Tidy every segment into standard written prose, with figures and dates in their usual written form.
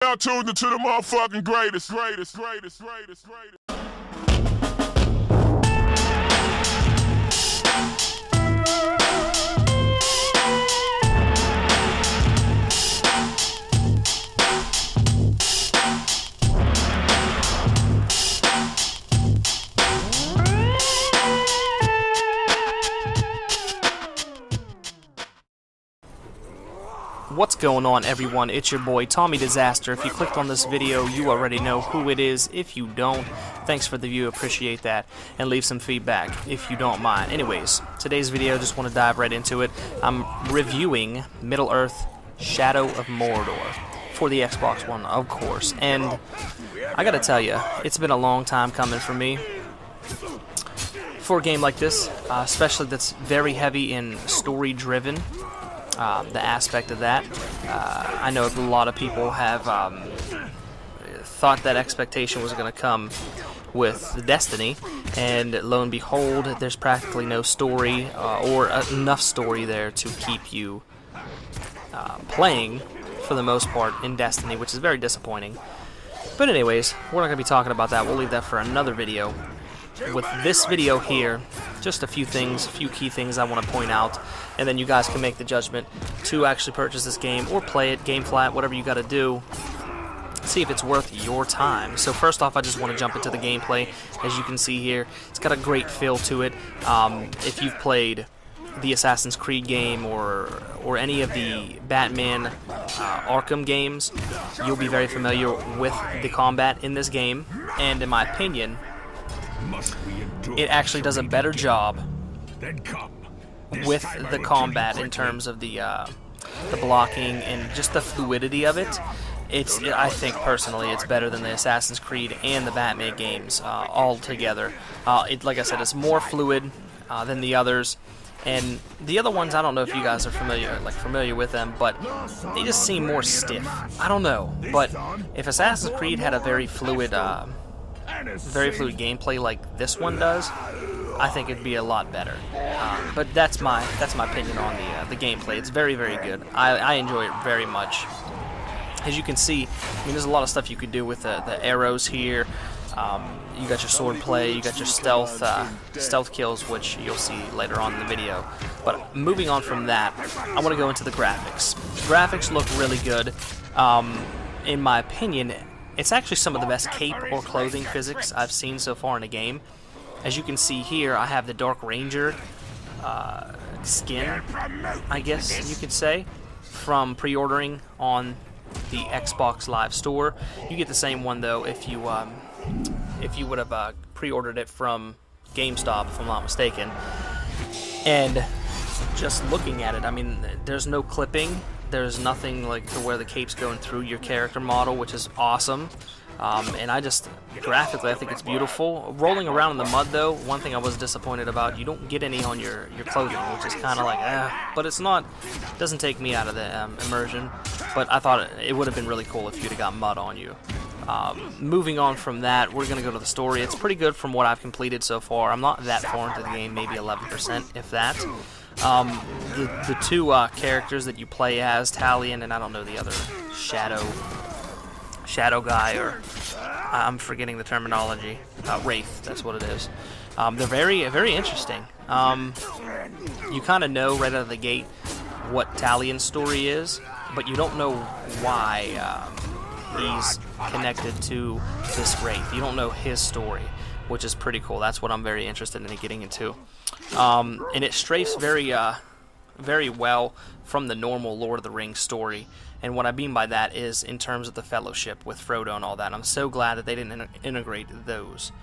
Now tuned into the motherfucking greatest. What's going on, everyone? It's your boy Tommy Dizzaster. If you clicked on this video, you already know who it is. If you don't, thanks for the view, appreciate that, and leave some feedback if you don't mind. Anyways, today's video, just want to dive right into it. I'm reviewing Middle-earth Shadow of Morodor for the Xbox One, of course, and I gotta tell you, it's been a long time coming for me for a game like this, especially that's very heavy in story-driven. The aspect of that. I know a lot of people have thought that expectation was going to come with Destiny, and lo and behold, there's practically no story or enough story there to keep you playing for the most part in Destiny, which is very disappointing. But anyways, we're not going to be talking about that. We'll leave that for another video. With this video here, just a few key things I want to point out, and then you guys can make the judgment to actually purchase this game or play it, game flat, whatever you got to do, see if it's worth your time. So first off, I just want to jump into the gameplay. As you can see here, it's got a great feel to it. If you've played the Assassin's Creed game or any of the Batman Arkham games, you'll be very familiar with the combat in this game, and in my opinion, it actually does a better job with the combat in terms of the blocking and just the fluidity of it. I think personally it's better than the Assassin's Creed and the Batman games all together. Like I said, it's more fluid than the others, and the other ones, I don't know if you guys are familiar with them, but they just seem more stiff. I don't know, but if Assassin's Creed had a very fluid gameplay like this one does, I think it'd be a lot better. But that's my opinion on the gameplay. It's very, very good. I enjoy it very much. As you can see, I mean, there's a lot of stuff you could do with the arrows here. You got your sword play, you got your stealth kills, which you'll see later on in the video. But moving on from that, I want to go into the graphics. The graphics look really good. In my opinion, it's actually some of the best cape or clothing physics I've seen so far in a game. As you can see here, I have the Dark Ranger skin, I guess you could say, from pre-ordering on the Xbox Live Store. You get the same one though if you would have pre-ordered it from GameStop, if I'm not mistaken. And just looking at it, I mean, there's no clipping. There's nothing like to where the cape's going through your character model, which is awesome. And graphically, I think it's beautiful. Rolling around in the mud, though, one thing I was disappointed about, you don't get any on your clothing, which is kind of like, but it's not, doesn't take me out of the immersion. But I thought it would have been really cool if you'd have got mud on you. Moving on from that, we're going to go to the story. It's pretty good from what I've completed so far. I'm not that far into the game, maybe 11%, if that. The two characters that you play as, Talion, and I don't know the other, Shadow guy, or I'm forgetting the terminology, Wraith, that's what it is. They're very, very interesting. You kind of know right out of the gate what Talion's story is, but you don't know why he's connected to this Wraith. You don't know his story, which is pretty cool. That's what I'm very interested in getting into. And it strafes very well from the normal Lord of the Rings story. And what I mean by that is in terms of the fellowship with Frodo and all that. I'm so glad that they didn't integrate those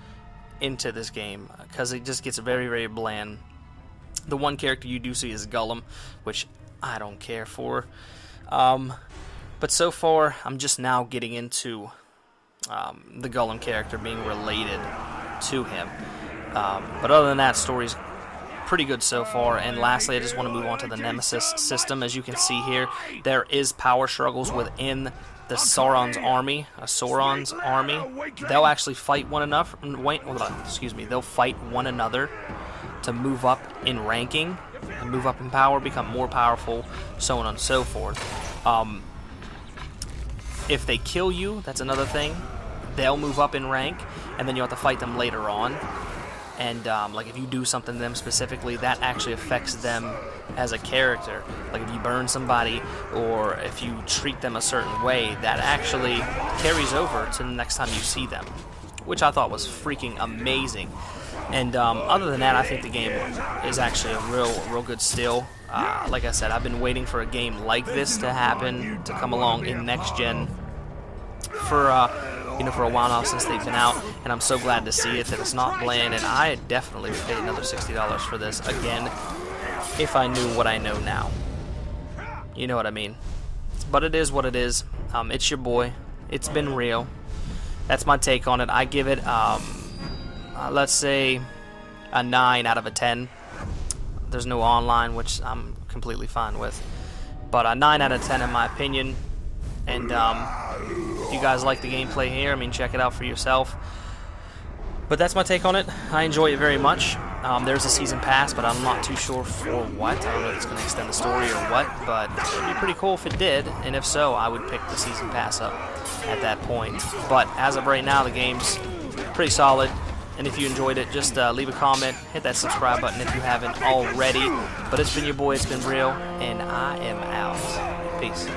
into this game, because it just gets very, very bland. The one character you do see is Gollum, which I don't care for. But so far, I'm just now getting into the Gollum character being related to him. But other than that, story's pretty good so far. And lastly, I just want to move on to the Nemesis system. As you can see here, there is power struggles within the Sauron's army. They'll actually fight one another. They'll fight one another to move up in ranking, and move up in power, become more powerful, so on and so forth. If they kill you, that's another thing. They'll move up in rank, and then you have to fight them later on. And like if you do something to them specifically, that actually affects them as a character. Like if you burn somebody, or if you treat them a certain way, that actually carries over to the next time you see them, which I thought was freaking amazing. And other than that, I think the game is actually a real good still. Like I said, I've been waiting for a game like this to happen, to come along in next gen for for a while now, since they've been out, and I'm so glad to see it, that it's not bland. And I definitely would pay another $60 for this again if I knew what I know now. You know what I mean? But it is what it is. It's your boy. It's been real. That's my take on it. I give it, let's say, a 9 out of a 10. There's no online, which I'm completely fine with. But a 9 out of 10 in my opinion. And if you guys like the gameplay here, I mean, check it out for yourself. But that's my take on it. I enjoy it very much. There's a season pass, but I'm not too sure for what. I don't know if it's going to extend the story or what, but it would be pretty cool if it did. And if so, I would pick the season pass up at that point. But as of right now, the game's pretty solid. And if you enjoyed it, just leave a comment, hit that subscribe button if you haven't already. But it's been your boy, it's been real, and I am out. Peace.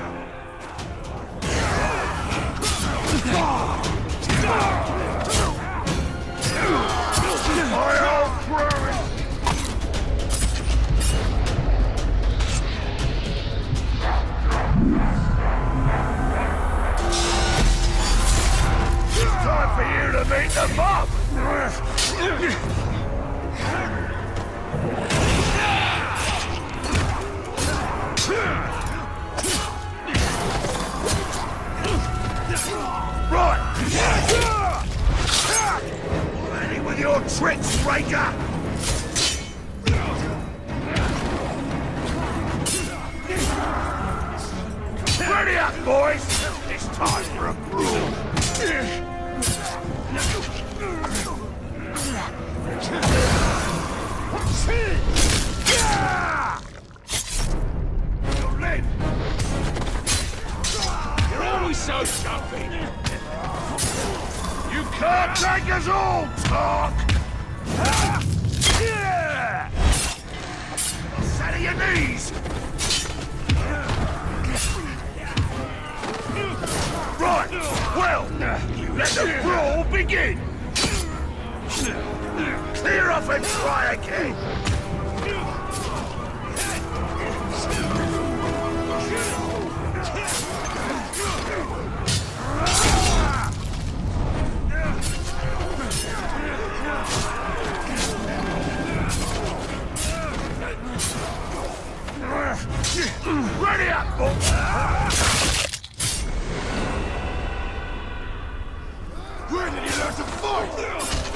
Time for you to meet the mob! Right! Ready with your tricks, Raker! Ready up, boys! It's time for a brawl! You're always so jumpy! You can't take us all, Talk! Set of your knees! Right, well, let the brawl begin! Clear off and try again! Ready up, boys! When did you learn to fight?